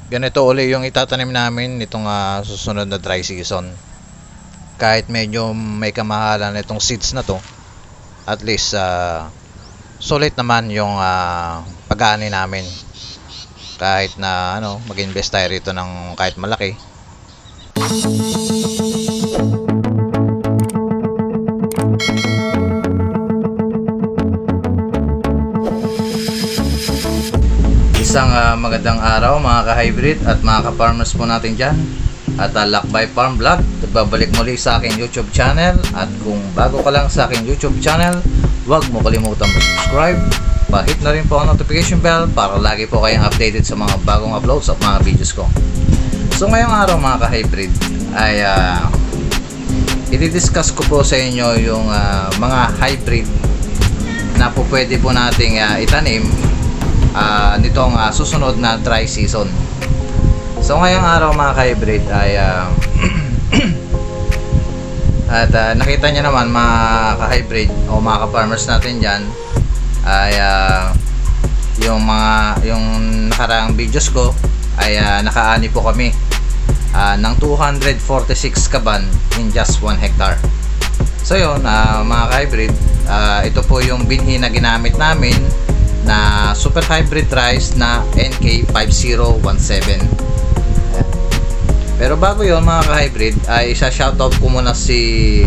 ganito uli yung itatanim namin nitong susunod na dry season. Kahit medyo may kamahalan itong seeds na to, at least sulit naman yung pag-aani namin. Kahit na mag-invest tayo rito ng kahit malaki. Isang magandang araw mga ka-hybrid at mga ka-farmers po natin dyan. At Lakbay Farm Vlog, nagbabalik muli sa aking YouTube channel. At kung bago ka lang sa aking YouTube channel, huwag mo kalimutang subscribe. Pa-hit na rin po ang notification bell para lagi po kayong updated sa mga bagong uploads at mga videos ko. So ngayong araw mga ka-hybrid ay i-discuss ko po sa inyo yung mga hybrid na po pwede po nating itanim nitong susunod na dry season. So ngayong araw mga ka-hybrid ay at nakita nyo naman mga ka-hybrid o mga ka-farmers natin dyan ay yung nakaraang videos ko ay nakaani po kami ng 246 kaban in just 1 hectare. So yun mga ka-hybrid, ito po yung binhi na ginamit namin na super hybrid rice na NK5017. Pero bago yon mga ka-hybrid ay isa-shoutout ko muna si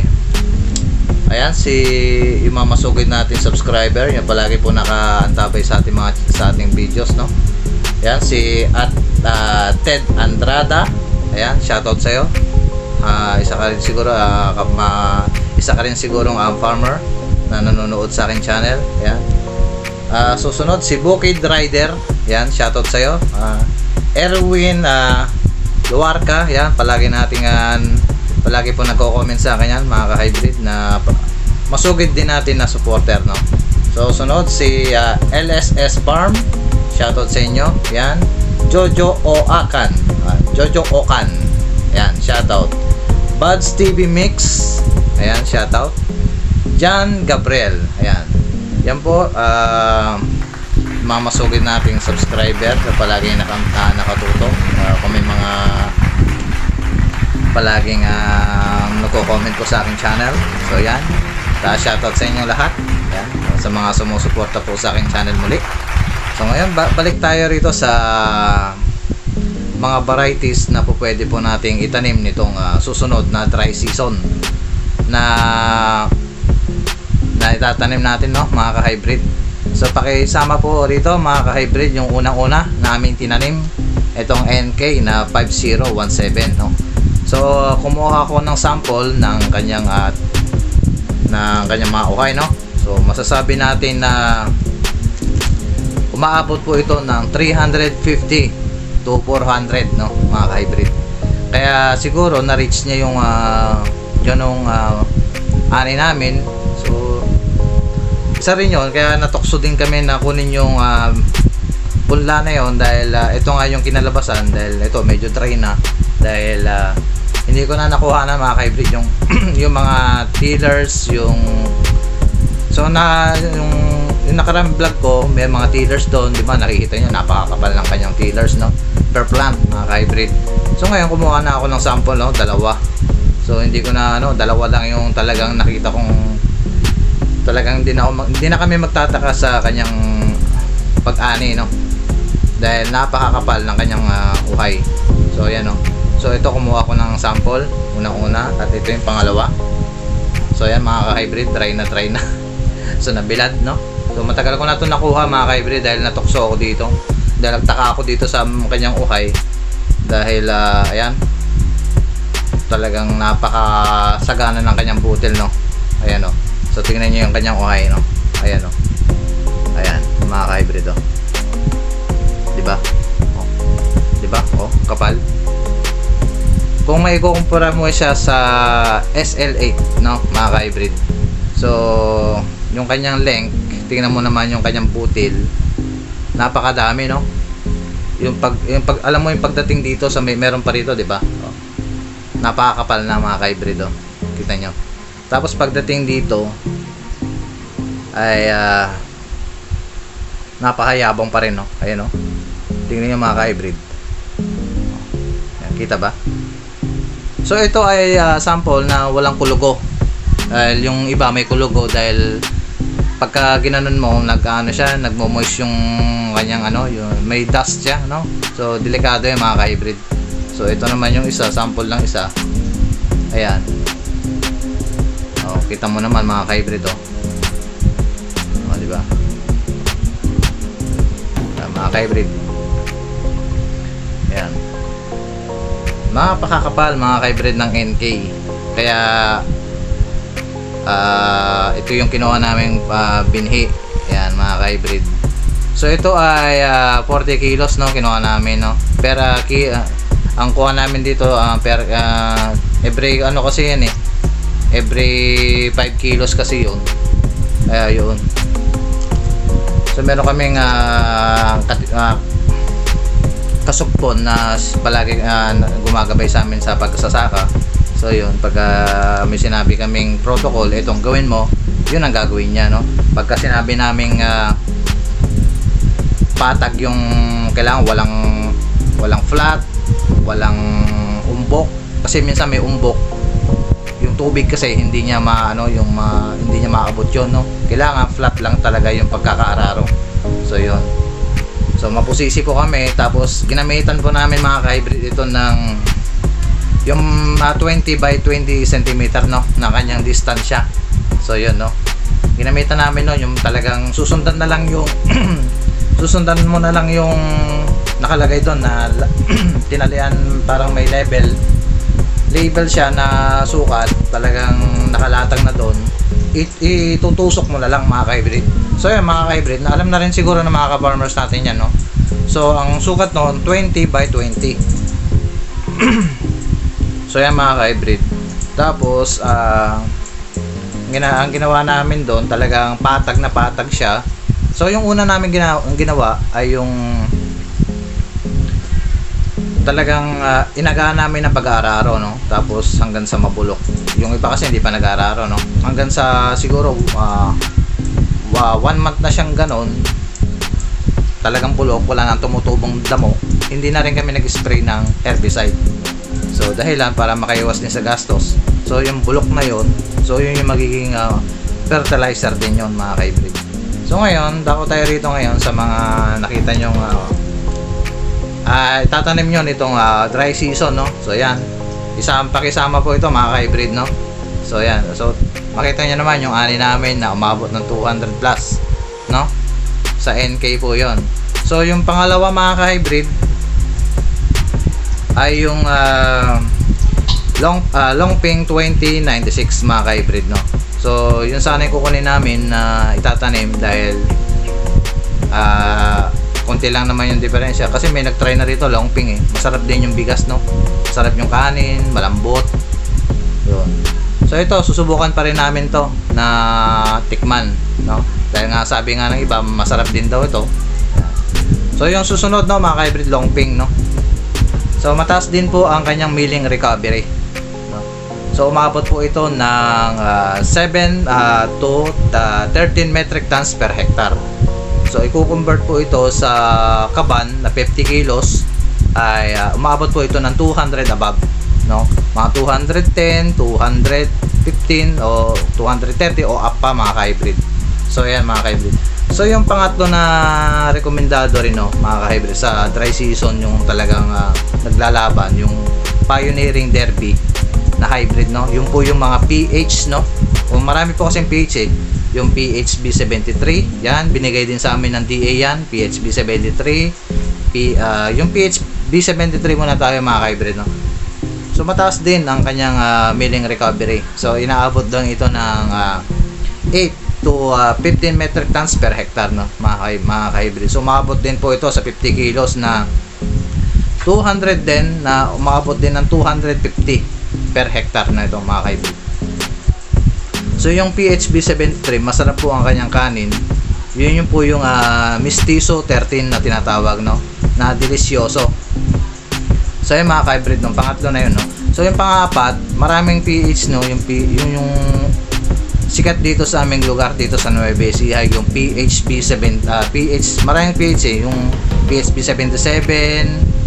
yung mga masugid natin subscriber, yung palagi po nakaantabay sa ating videos, no? Ayan, si Ted Andrada. Ayan, shoutout sa iyo. Isa ka rin siguro farmer na nanonood sa aking channel. Ayan. Susunod si Bukid Rider. Yan, shoutout sa iyo. Erwin Luarca, yan, palagi po nagko-comment sa akin yan, mga ka-hybrid, na masugid din natin na supporter, no? So sunod si LSS Farm, shoutout sa inyo. Yan, Jojo Oakan, yan, shoutout. Buds TV Mix, ayan, shoutout. John Gabriel, ayan. Yan po, mga masugid nating subscriber na palagi nakatuto. Kung may mga palaging nagko-comment po sa aking channel. So yan, shoutout sa inyo lahat. Yan, sa mga sumusuporta po sa aking channel muli. So ngayon, balik tayo rito sa mga varieties na po pwede po nating itanim nitong susunod na dry season na itatanim natin, no, mga ka-hybrid. So pakisama po rito mga ka-hybrid yung unang-una naming tinanim, itong NK na 5017, no. So kumuha ako ng sample ng kanyang mga uhay, no. So masasabi natin na umaabot po ito ng 350 to 400, no, mga ka-hybrid. Kaya siguro na-reach niya yung ani namin. Isa rin yun, kaya natokso din kami na kunin yung punla na yun dahil ito nga yung kinalabasan, dahil ito medyo dry na dahil hindi ko na nakuha na mga ka-hybrid yung yung mga tillers, yung nakarang vlog ko, may mga tillers doon, di ba, nakikita nyo napakakapal ng kanyang tillers, no, per plant, mga ka-hybrid. So ngayon kumuha na ako ng sample, no, dalawa. So hindi ko na dalawa lang yung talagang nakita kong talagang hindi na kami magtataka sa kanyang pag-ani, no, dahil napakakapal ng kanyang uhay. So ayan, no. So ito kumuha ko ng sample unang-una at ito yung pangalawa. So ayan mga ka-hybrid, try na so nabilad, no. So matagal ko na ito nakuha mga ka-hybrid dahil natukso ako dito, dahil nagtaka ako dito sa kanyang uhay dahil ayan, talagang napakasagana ng kanyang butil, no. Ayan, no. So tingnan niyo yung kanyang uhay, no. Ayan, no. Ayan, mga ka-hybrid, oh. 'Di ba? Oh. 'Di ba? Oh, kapal. Kung may ikukumpara mo siya sa SL8, no, mga ka-hybrid. So, yung kanyang length, tingnan mo naman yung kanyang butil. Napakadami, no. Yung pag alam mo yung pagdating dito sa meron pa rito, 'di ba? Oh. Napakakapal na mga ka-hybrid, oh. Kita nyo. Tapos pagdating dito ay napakayabong pa rin, no. Ayan, no. Tingnan niyo mga ka-hybrid. Kita ba? So ito ay sample na walang kulugo. Yung iba may kulugo dahil pagka ginanon mo, nag-ano siya, nagmo-moist yung kanyang ano, yung may dust siya, no? So delikado yung mga ka-hybrid. So ito naman yung isa, sample lang isa. Ayan. Oh, kita mo naman mga ka-hybrid, oh. Oh, di ba? Mga ka-hybrid. Ayan. Mga pakakapal mga ka-hybrid ng NK. Kaya ito yung kinuha naming binhi. Ayan mga ka-hybrid. So ito ay 40 kilos, no, kinuha namin, no. Pero ang kuha namin dito every ano kasi yan eh. Every 5 kilos kasi yun. Kaya yun. So meron kaming kasukpon na palagi gumagabay sa amin sa pagsasaka. So yun, pag may sinabi kaming protocol, itong gawin mo, yun ang gagawin niya, no? Pagka sinabi naming patag yung kailangan, walang flat, walang umbok, kasi minsan may umbok yung tubig kasi hindi niya hindi niya maabot yun, no? Kailangan flat lang talaga yung pagkakaararo. So yun. So mapusisi po kami, tapos ginamitan po namin mga ka-hybrid ito ng yung 20 by 20 cm, no, na kanyang distansya. So yun, no, ginamitan namin, no, yung talagang susundan na lang yung susundan mo na lang yung nakalagay doon na tinalian, parang may label siya na sukat, talagang nakalatag na doon. Itutusok mo na lang mga ka-hybrid. So yan mga ka-hybrid, na alam na rin siguro ng mga ka-farmers natin yan, no? So ang sukat noon 20 by 20. So yan mga ka-hybrid. Tapos ang ginawa namin doon, talagang patag na patag siya. So yung una namin ginawa ay yung talagang inagaan namin ng pag-aararo, no? Tapos hanggang sa mabulok. Yung iba kasi hindi pa nag-aararo, no? Hanggang sa siguro 1 month na siyang ganon, talagang bulok, wala nang tumutubong damo. Hindi na rin kami nag-spray ng herbicide. So dahilan para makaiwas din sa gastos. So yung bulok na yon, so yun yung magiging fertilizer din yon mga ka-hybrid. So ngayon, dako tayo rito ngayon sa mga nakita nyong itatanim nyo nitong dry season, no? So yan, pakisama po ito mga ka-hybrid, no? So yan, so makita nyo naman yung ani namin na umabot ng 200 plus, no? Sa NK po yon. So yung pangalawa mga ka-hybrid ay yung Longping 2096 mga ka-hybrid, no? So yun sana yung kukunin namin na itatanim dahil konti lang naman yung diferensya, kasi may nagtry na rito Longping eh. Masarap din yung bigas, no? Masarap yung kanin, malambot. Yun. So ito, susubukan pa rin namin to na tikman, no? Dahil nga sabi nga ng iba, masarap din daw ito. So yung susunod, no, mga ka-hybrid, Longping, no? So mataas din po ang kanyang milling recovery, no? So umabot po ito ng 7 to 13 metric tons per hectare. So i-convert po ito sa kaban na 50 kilos ay umabot po ito ng 200 above, no? Mga 210, 215 o 230 o up pa mga ka-hybrid. So ayan mga ka-hybrid. So yung pangatlo na rekomendado rin, no, mga ka-hybrid, sa dry season, yung talagang naglalaban, yung Pioneering Derby na hybrid, no? Yung po yung mga PH, no? Kung marami po kasing PH eh. Yung PHB73, yan, binigay din sa amin ng DA yan, PHB73. Yung PHB73 muna tayo mga ka-hybrid, no? So mataas din ang kanyang milling recovery. So inaabot lang ito ng 8 to 15 metric tons per hectare, no, mga ka-hybrid. So umabot din po ito sa 50 kilos na 200 din, na umabot din ng 250 per hectare na ito mga ka-hybrid. So yung PHB73, masarap po ang kanyang kanin. Yun yung po yung Mestizo 13 na tinatawag, no, na delisyoso. So yung mga ka-hybrid, no, pangatlo na yun, no. So yung pang-apat, maraming PH, no, yung sikat dito sa aming lugar dito sa Nueva Ecija, yung PHB7, maraming PH eh, yung PHB77,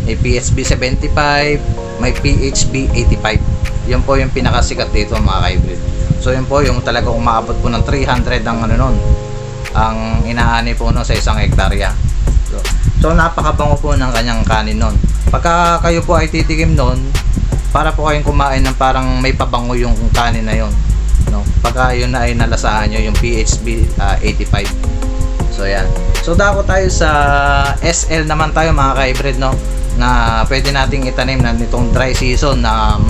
may PHB 75, may PHB 85. Yun po yung pinakasikat dito mga ka-hybrid. So yun po yung talagang umaabot po ng 300 ang ano nun, ang inaani po no sa isang hektarya. So napakabango po ng kanyang kanin nun. Pagka kayo po ay titikim nun, para po kayong kumain ng parang may pabango yung kanin na yun, no? Pagka yun na ay nalasahan nyo yung PHB 85. So yan. So dako tayo sa SL naman tayo mga ka-hybrid, no, na pwede nating itanim na nitong dry season na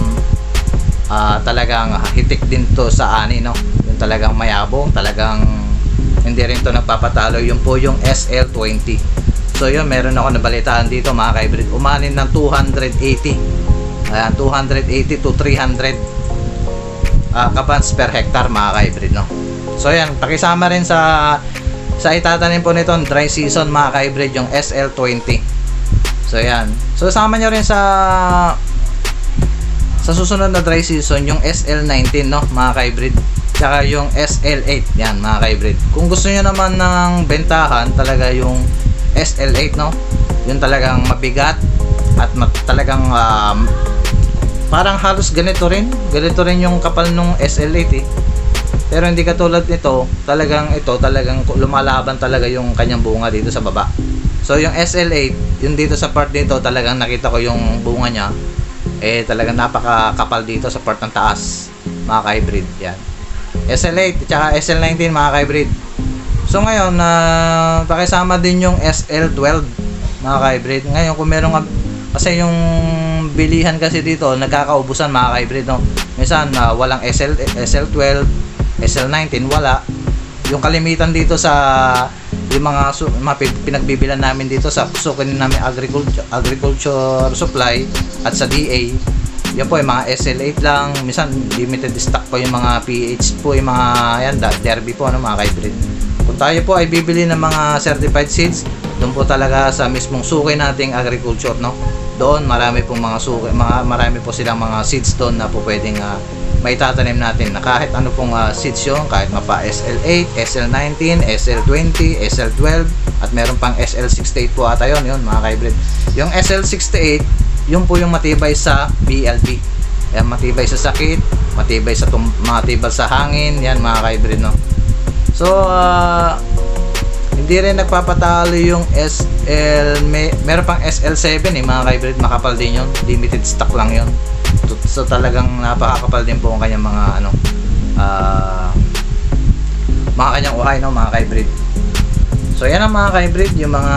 talagang hitik din to sa ani, no. Yung talagang mayabong, talagang hindi rin to nagpapatalo. Yung po yung SL20. So yun, meron ako nabalitaan dito mga ka-hybrid, umanin ng 280. Ayan, 280 to 300 kabans per hectare mga ka-hybrid, no. So yan, pakisama rin sa itatanim po nito dry season mga ka-hybrid yung SL20. So yan. So sama nyo rin sa susunod na dry season yung SL19, no mga ka-hybrid. Tsaka yung SL8. Yan mga ka-hybrid. Kung gusto nyo naman ng bentahan, talaga yung SL8, no. Yung talagang mabigat at talagang parang halos ganito rin yung kapal nung SL8 eh. Pero hindi katulad nito, talagang lumalaban talaga yung kanyang bunga dito sa baba. So yung SL8, yung dito sa part dito, talagang nakita ko yung bunga niya, eh talagang napakakapal dito sa part ng taas, mga ka-hybrid. Yan. SL8 at SL19 mga ka-hybrid. So ngayon, pakisama din yung SL12 mga ka-hybrid. Ngayon kung meron kasi yung bilihan kasi dito, nagkakaubusan mga ka-hybrid, no? Minsan walang SL12, SL19 wala. Yung kalimitan dito sa yung mga pinagbibilan namin dito sa sukin namin agriculture supply at sa DA, yan po yung mga SL8 lang. Minsan limited stock po yung mga PH po, yung mga yan, derby po, ano mga ka-hybrid. Kung tayo po ay bibili ng mga certified seeds, doon po talaga sa mismong suki nating agriculture, no. Doon marami pong mga suki, marami po silang mga seeds doon na po pwedeng may tatanim natin na kahit ano pong seeds yun, kahit mapa SL8, SL19, SL20, SL12 at meron pang SL68 po ata yun mga ka-hybrid. Yung SL68, yun po yung matibay sa BLB. Yan, matibay sa sakit, matibay sa hangin, yan mga ka-hybrid, no. So hindi rin nagpapatalo yung meron pang SL7 eh mga ka-hybrid, makapal din yun, limited stock lang yun. So talagang napakakapal din po ang kanyang mga mga kanyang uhay, no mga ka-hybrid. So yan ang mga ka-hybrid, yung mga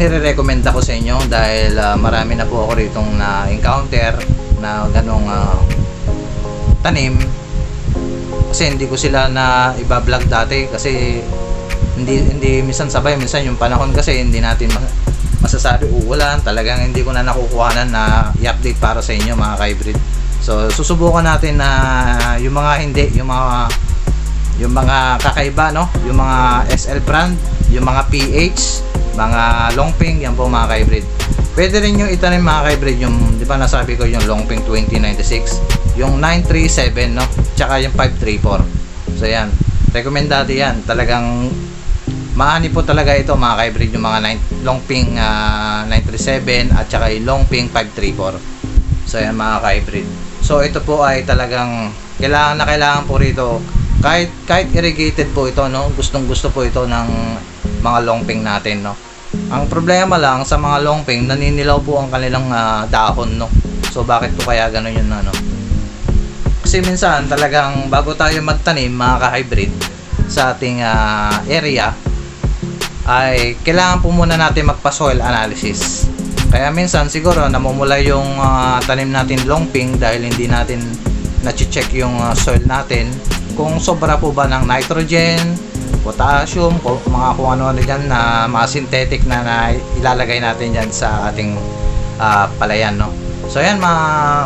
nire-recommend ako sa inyo dahil marami na po ako ritong na-encounter na ganong tanim, kasi hindi ko sila na iba-vlog dati kasi hindi minsan sabay, minsan yung panahon kasi hindi natin masasabi, ulan, talagang hindi ko na nakukuhanan na i-update para sa inyo mga ka-hybrid. So susubukan natin na yung mga yung mga kakaiba, no, yung mga SL brand, yung mga PH, mga Longping, yan po mga ka-hybrid. Pwede rin yung itanim mga ka-hybrid, yung di ba nasabi ko yung Longping 2096, yung 937, no, tsaka yung 534. So yan, rekomendado yan, talagang maani po talaga ito mga ka-hybrid, yung mga Longping 937 at saka yung Longping 534. So yan mga ka-hybrid. So ito po ay talagang kailangan po rito, kahit irrigated po ito, no, gustong gusto po ito ng mga Longping natin, no. Ang problema lang sa mga Longping, naninilaw po ang kanilang dahon, no. So bakit po kaya ganun yun, no? Kasi minsan talagang bago tayo magtanim mga ka-hybrid sa ating area, ay kailangan po muna natin magpa-soil analysis. Kaya minsan siguro namumula yung tanim natin Longping dahil hindi natin na-check yung soil natin kung sobra po ba ng nitrogen, potassium, mga kung ano-ano dyan na mga synthetic na ilalagay natin dyan sa ating palayan, no. So yan mga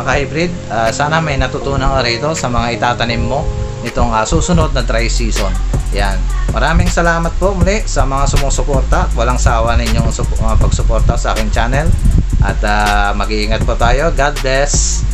ka-hybrid, sana may natutunan ka rito sa mga itatanim mo nitong susunod na dry season. Yan. Maraming salamat po muli sa mga sumusuporta at walang sawa ninyong pagsuporta sa aking channel. At mag-iingat po tayo. God bless.